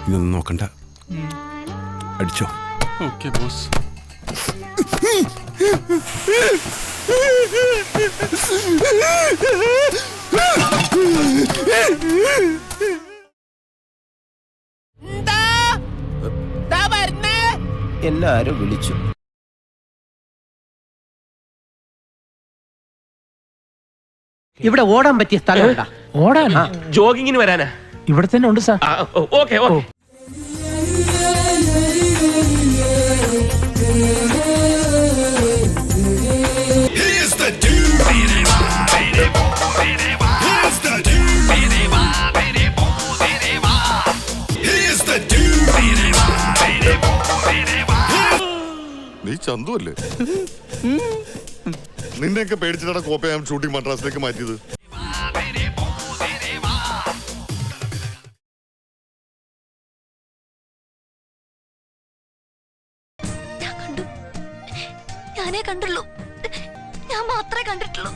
ഇതൊന്നും നോക്കണ്ട, അടിച്ചോ. Okay boss. എന്നെ ആരോ വിളിച്ചു. ഇവിടെ ഓടാൻ പറ്റിയ സ്ഥലം ഓടാനാ? ജോഗിങ്ങിന് വരാനാ? ഇവിടെ തന്നെ ഉണ്ട് സാർ. Okay okay. നീ ചന്തു അല്ലേ? നിന്നെയൊക്കെ പേടിച്ചിട്ടാണ് കോപ്പയാം ഷൂട്ടിംഗ് മദ്രാസിലേക്ക് മാറ്റിയത്. ഞാനേ കണ്ടുള്ളൂ, ഞാൻ മാത്രമേ കണ്ടിട്ടുള്ളൂ.